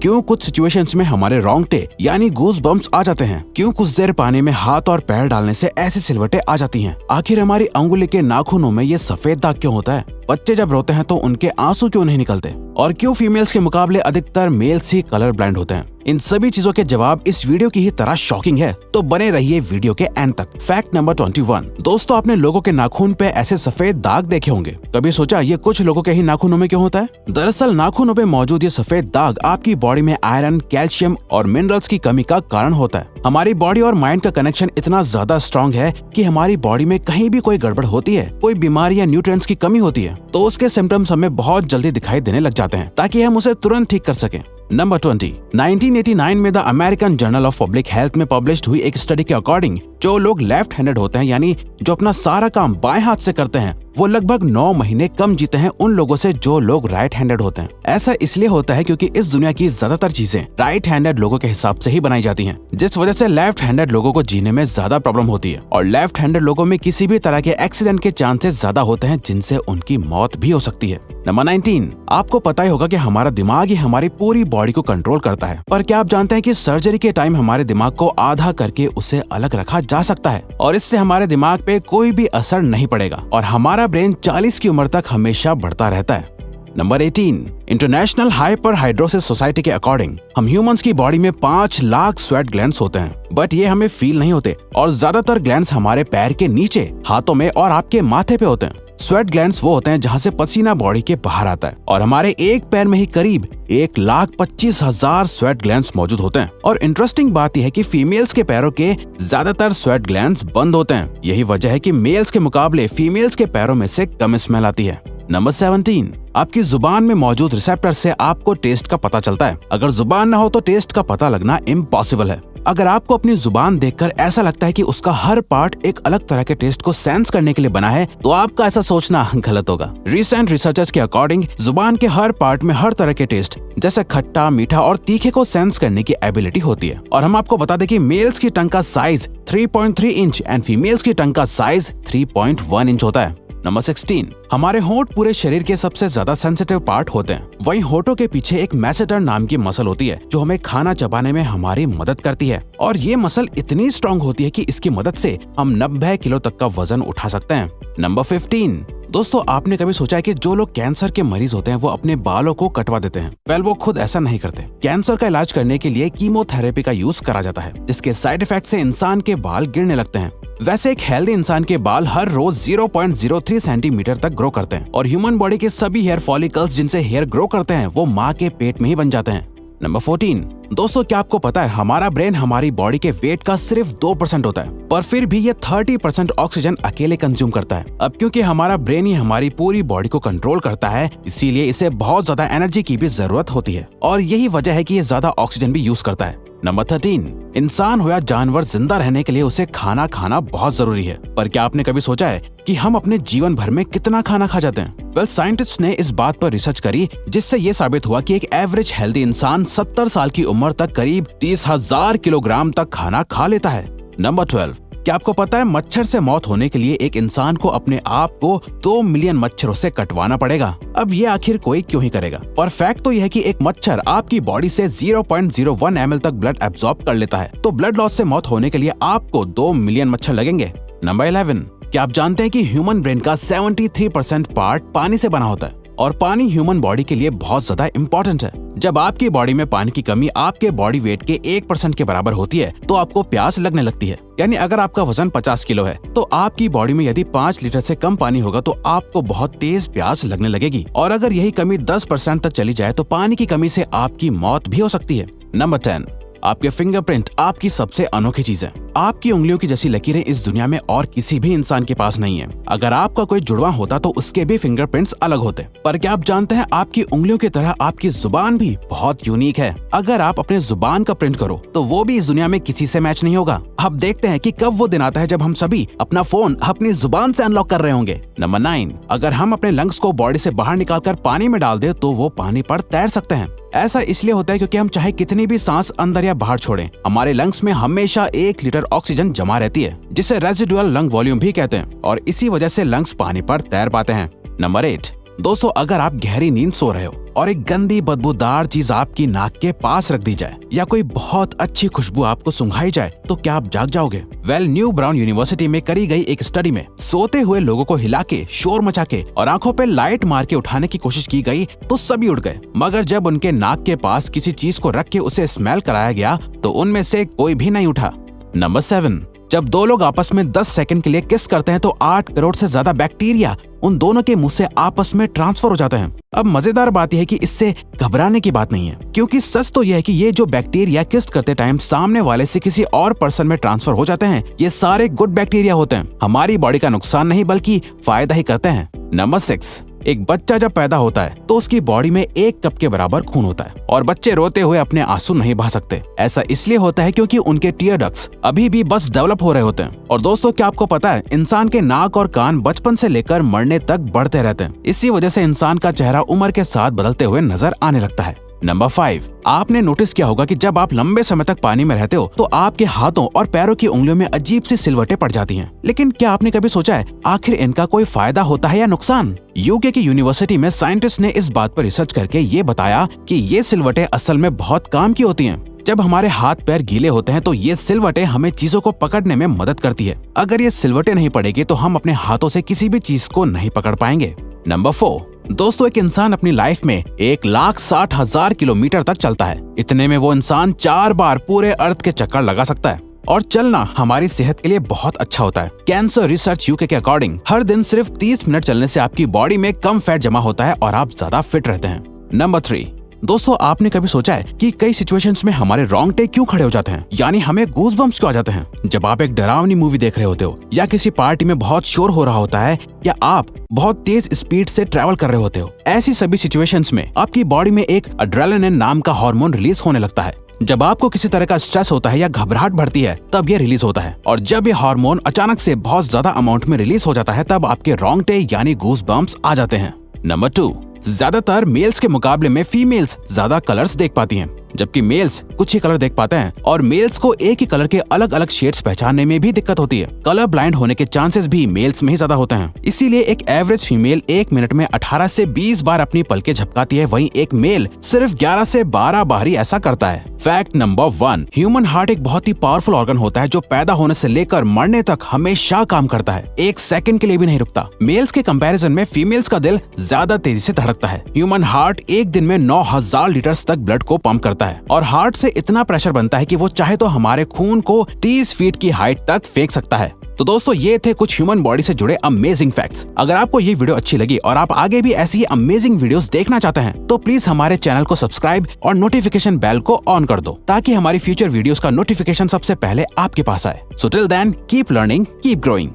क्यों कुछ सिचुएशंस में हमारे रोंगटे यानी गूज बम्प्स आ जाते हैं, क्यों कुछ देर पानी में हाथ और पैर डालने से ऐसी सिलवटें आ जाती हैं, आखिर हमारी अंगुली के नाखूनों में ये सफेद दाग क्यों होता है, बच्चे जब रोते हैं तो उनके आंसू क्यों नहीं निकलते, और क्यों फीमेल्स के मुकाबले अधिकतर मेल्स ही कलर ब्लाइंड होते हैं। इन सभी चीजों के जवाब इस वीडियो की ही तरह शॉकिंग है, तो बने रहिए वीडियो के एंड तक। Fact number 21। दोस्तों, आपने लोगों के नाखून पे ऐसे सफेद दाग देखे होंगे। कभी सोचा ये कुछ लोगों के ही नाखूनों में क्यों होता है? दरअसल नाखूनों पे मौजूद ये सफेद दाग आपकी बॉडी में आयरन, कैल्शियम और मिनरल्स की कमी का कारण होता है। हमारी बॉडी और माइंड का कनेक्शन इतना ज्यादा स्ट्रॉन्ग है कि हमारी बॉडी में कहीं भी कोई गड़बड़ होती है, कोई बीमारी या न्यूट्रिएंट्स की कमी होती है, तो उसके सिम्टम्स हमें बहुत जल्दी दिखाई देने लग जाते हैं, ताकि हम उसे तुरंत ठीक कर सकें। नंबर 20। 1989 में the American journal of public health में पब्लिश हुई एक स्टडी के अकॉर्डिंग जो लोग लेफ्ट हैंडेड होते हैं, यानी जो अपना सारा काम बाएं हाथ से करते हैं, वो लगभग 9 महीने कम जीते हैं उन लोगों से जो लोग राइट हैंडेड होते हैं। ऐसा इसलिए होता है क्योंकि इस दुनिया की ज्यादातर चीजें राइट हैंडेड लोगों के हिसाब से ही बनाई जाती हैं, जिस वजह से लेफ्ट हैंडेड लोगों को जीने में ज्यादा प्रॉब्लम होती है, और लेफ्ट हैंडेड लोगों में किसी भी तरह के एक्सीडेंट के चांसेस ज्यादा होते हैं, जिनसे उनकी मौत भी हो सकती है। नंबर 19। आपको पता ही होगा कि हमारा दिमाग ही हमारी पूरी बॉडी को कंट्रोल करता है, पर क्या आप जानते हैं कि सर्जरी के टाइम हमारे दिमाग को आधा करके उसे अलग रखा जा सकता है, और इससे हमारे दिमाग पे कोई भी असर नहीं पड़ेगा, और हमारा ब्रेन 40 की उम्र तक हमेशा बढ़ता रहता है। नंबर 18। इंटरनेशनल हाइपरहाइड्रोसिस सोसाइटी के अकॉर्डिंग हम ह्यूमंस की बॉडी में 5 लाख स्वेट ग्लैंड्स होते हैं, बट ये हमें फील नहीं होते, और ज्यादातर ग्लैंड्स हमारे पैर के नीचे, हाथों में और आपके माथे पे होते हैं। स्वेट ग्लैंड्स वो होते हैं जहाँ से पसीना बॉडी के बाहर आता है, और हमारे एक पैर में ही करीब 1,25,000 स्वेट ग्लैंड्स मौजूद होते हैं। और इंटरेस्टिंग बात यह है कि फीमेल्स के पैरों के ज्यादातर स्वेट ग्लैंड्स बंद होते हैं। यही वजह है कि मेल्स के मुकाबले फीमेल्स के पैरों में से कम स्मेल आती है। नंबर 17। आपकी जुबान में मौजूद रिसेप्टर से आपको टेस्ट का पता चलता है। अगर जुबान न हो तो टेस्ट का पता लगना इम्पॉसिबल है। अगर आपको अपनी जुबान देखकर ऐसा लगता है कि उसका हर पार्ट एक अलग तरह के टेस्ट को सेंस करने के लिए बना है, तो आपका ऐसा सोचना गलत होगा। रिसेंट रिसर्चर्स के अकॉर्डिंग जुबान के हर पार्ट में हर तरह के टेस्ट जैसे खट्टा, मीठा और तीखे को सेंस करने की एबिलिटी होती है। और हम आपको बता दें कि मेल्स की टंग का साइज 3.3 इंच एंड फीमेल्स की टंग का साइज 3.1 इंच होता है। नंबर 16। हमारे होंठ पूरे शरीर के सबसे ज्यादा सेंसिटिव पार्ट होते हैं। वहीं होठों के पीछे एक मैसेटर नाम की मसल होती है जो हमें खाना चबाने में हमारी मदद करती है, और ये मसल इतनी स्ट्रॉन्ग होती है कि इसकी मदद से हम 90 किलो तक का वजन उठा सकते हैं। नंबर 15। दोस्तों, आपने कभी सोचा है कि जो लोग कैंसर के मरीज होते हैं वो अपने बालों को कटवा देते हैं? वेल, वो खुद ऐसा नहीं करते। कैंसर का इलाज करने के लिए कीमोथेरेपी का यूज करा जाता है, जिसके साइड इफेक्ट से इंसान के बाल गिरने लगते हैं। वैसे एक हेल्दी इंसान के बाल हर रोज 0.03 सेंटीमीटर तक ग्रो करते हैं, और ह्यूमन बॉडी के सभी हेयर फॉलिकल्स जिनसे हेयर ग्रो करते हैं वो माँ के पेट में ही बन जाते हैं। नंबर 14। दोस्तों, क्या आपको पता है हमारा ब्रेन हमारी बॉडी के वेट का सिर्फ 2% होता है, पर फिर भी ये 30% ऑक्सीजन अकेले कंज्यूम करता है। अब क्योंकि हमारा ब्रेन ही हमारी पूरी बॉडी को कंट्रोल करता है, इसीलिए इसे बहुत ज्यादा एनर्जी की भी जरूरत होती है, और यही वजह है कि ये ज्यादा ऑक्सीजन भी यूज करता है। नंबर 13। इंसान हो या जानवर, जिंदा रहने के लिए उसे खाना खाना बहुत जरूरी है, पर क्या आपने कभी सोचा है कि हम अपने जीवन भर में कितना खाना खा जाते हैं? वेल, साइंटिस्ट ने इस बात पर रिसर्च करी, जिससे ये साबित हुआ कि एक एवरेज हेल्दी इंसान 70 साल की उम्र तक करीब 30,000 किलोग्राम तक खाना खा लेता है। नंबर 12। क्या आपको पता है मच्छर से मौत होने के लिए एक इंसान को अपने आप को 2 मिलियन मच्छरों से कटवाना पड़ेगा? अब ये आखिर कोई क्यों ही करेगा? पर फैक्ट तो यह है कि एक मच्छर आपकी बॉडी से 0.01 ml तक ब्लड एब्जॉर्ब कर लेता है, तो ब्लड लॉस से मौत होने के लिए आपको 2 मिलियन मच्छर लगेंगे। नंबर 11। क्या आप जानते हैं कि ह्यूमन ब्रेन का 73% पार्ट पानी से बना होता है, और पानी ह्यूमन बॉडी के लिए बहुत ज्यादा इम्पोर्टेंट है। जब आपकी बॉडी में पानी की कमी आपके बॉडी वेट के 1% के बराबर होती है, तो आपको प्यास लगने लगती है। यानी अगर आपका वजन 50 किलो है, तो आपकी बॉडी में यदि 5 लीटर से कम पानी होगा तो आपको बहुत तेज प्यास लगने लगेगी, और अगर यही कमी 10% तक चली जाए तो पानी की कमी से आपकी मौत भी हो सकती है। नंबर 10। आपके फिंगरप्रिंट आपकी सबसे अनोखी चीज है। आपकी उंगलियों की जैसी लकीरें इस दुनिया में और किसी भी इंसान के पास नहीं है। अगर आपका कोई जुड़वा होता तो उसके भी फिंगरप्रिंट्स अलग होते। पर क्या आप जानते हैं आपकी उंगलियों की तरह आपकी जुबान भी बहुत यूनिक है। अगर आप अपने जुबान का प्रिंट करो तो वो भी इस दुनिया में किसी से मैच नहीं होगा। अब देखते हैं कि कब वो दिन आता है जब हम सभी अपना फोन अपनी जुबान से अनलॉक कर रहे होंगे। नंबर 9। अगर हम अपने लंग्स को बॉडी से बाहर निकालकर पानी में डाल दे तो वो पानी पर तैर सकते हैं। ऐसा इसलिए होता है क्योंकि हम चाहे कितनी भी सांस अंदर या बाहर छोड़ें, हमारे लंग्स में हमेशा 1 लीटर ऑक्सीजन जमा रहती है, जिसे रेजिडुअल लंग वॉल्यूम भी कहते हैं, और इसी वजह से लंग्स पानी पर तैर पाते हैं। नंबर 8। दोस्तों, अगर आप गहरी नींद सो रहे हो और एक गंदी बदबूदार चीज आपकी नाक के पास रख दी जाए या कोई बहुत अच्छी खुशबू आपको सुंघाई जाए तो क्या आप जाग जाओगे? न्यू ब्राउन यूनिवर्सिटी में करी गई एक स्टडी में सोते हुए लोगों को हिला के, शोर मचा के और आंखों पे लाइट मार के उठाने की कोशिश की गई तो सभी उठ गए, मगर जब उनके नाक के पास किसी चीज को रख के उसे स्मेल कराया गया तो उनमें से कोई भी नहीं उठा। नंबर 7, जब दो लोग आपस में 10 सेकंड के लिए किस करते हैं तो 8 करोड़ से ज्यादा बैक्टीरिया उन दोनों के मुंह से आपस में ट्रांसफर हो जाते हैं। अब मजेदार बात यह है कि इससे घबराने की बात नहीं है, क्योंकि सच तो यह है कि ये जो बैक्टीरिया किस करते टाइम सामने वाले से किसी और पर्सन में ट्रांसफर हो जाते हैं, ये सारे गुड बैक्टीरिया होते हैं, हमारी बॉडी का नुकसान नहीं बल्कि फायदा ही करते हैं। नंबर 6, एक बच्चा जब पैदा होता है तो उसकी बॉडी में 1 कप के बराबर खून होता है और बच्चे रोते हुए अपने आंसू नहीं बहा सकते। ऐसा इसलिए होता है क्योंकि उनके टीयर डक्ट्स अभी भी बस डेवलप हो रहे होते हैं। और दोस्तों, क्या आपको पता है इंसान के नाक और कान बचपन से लेकर मरने तक बढ़ते रहते हैं। इसी वजह से इंसान का चेहरा उम्र के साथ बदलते हुए नजर आने लगता है। नंबर 5, आपने नोटिस किया होगा कि जब आप लंबे समय तक पानी में रहते हो तो आपके हाथों और पैरों की उंगलियों में अजीब सी सिलवटें पड़ जाती हैं। लेकिन क्या आपने कभी सोचा है आखिर इनका कोई फायदा होता है या नुकसान? यूके की यूनिवर्सिटी में साइंटिस्ट ने इस बात पर रिसर्च करके ये बताया कि ये सिलवटें असल में बहुत काम की होती हैं। जब हमारे हाथ पैर गीले होते हैं तो ये सिलवटें हमें चीजों को पकड़ने में मदद करती है। अगर ये सिलवटें नहीं पड़ेगी तो हम अपने हाथों से किसी भी चीज को नहीं पकड़ पाएंगे। नंबर 4, दोस्तों, एक इंसान अपनी लाइफ में 1,60,000 किलोमीटर तक चलता है। इतने में वो इंसान 4 बार पूरे अर्थ के चक्कर लगा सकता है। और चलना हमारी सेहत के लिए बहुत अच्छा होता है। कैंसर रिसर्च यूके के अकॉर्डिंग हर दिन सिर्फ 30 मिनट चलने से आपकी बॉडी में कम फैट जमा होता है और आप ज्यादा फिट रहते हैं। नंबर 3, दोस्तों, आपने कभी सोचा है कि कई सिचुएशंस में हमारे रोंगटे क्यों खड़े हो जाते हैं, यानी हमें गूज़बम्प्स क्यों आ जाते हैं? जब आप एक डरावनी मूवी देख रहे होते हो या किसी पार्टी में बहुत शोर हो रहा होता है या आप बहुत तेज स्पीड से ट्रैवल कर रहे होते हो, ऐसी सभी सिचुएशंस में आपकी बॉडी में एक एड्रेनालिन नाम का हार्मोन रिलीज होने लगता है। जब आपको किसी तरह का स्ट्रेस होता है या घबराहट बढ़ती है तब ये रिलीज होता है, और जब ये हार्मोन अचानक से बहुत ज्यादा अमाउंट में रिलीज हो जाता है तब आपके रोंगटे यानी गूज़बम्प्स आ जाते हैं। नंबर 2, ज्यादातर मेल्स के मुकाबले में फीमेल्स ज्यादा कलर्स देख पाती हैं, जबकि मेल्स कुछ ही कलर देख पाते हैं और मेल्स को एक ही कलर के अलग अलग शेड्स पहचानने में भी दिक्कत होती है। कलर ब्लाइंड होने के चांसेस भी मेल्स में ही ज्यादा होते हैं। इसीलिए एक एवरेज फीमेल 1 मिनट में 18 से 20 बार अपनी पलकें झपकाती है, वहीं एक मेल सिर्फ 11 से 12 बार ही ऐसा करता है। फैक्ट नंबर 1, ह्यूमन हार्ट एक बहुत ही पावरफुल ऑर्गन होता है जो पैदा होने से लेकर मरने तक हमेशा काम करता है, 1 सेकंड के लिए भी नहीं रुकता। मेल्स के कंपैरिजन में फीमेल्स का दिल ज्यादा तेजी से धड़कता है। ह्यूमन हार्ट एक दिन में 9,000 लीटर तक ब्लड को पंप करता है और हार्ट से इतना प्रेशर बनता है कि वो चाहे तो हमारे खून को 30 फीट की हाइट तक फेंक सकता है। तो दोस्तों, ये थे कुछ ह्यूमन बॉडी से जुड़े अमेजिंग फैक्ट्स। अगर आपको ये वीडियो अच्छी लगी और आप आगे भी ऐसी ही अमेजिंग वीडियोस देखना चाहते हैं तो प्लीज हमारे चैनल को सब्सक्राइब और नोटिफिकेशन बेल को ऑन कर दो ताकि हमारी फ्यूचर वीडियोस का नोटिफिकेशन सबसे पहले आपके पास आए। So till then, keep learning, keep growing.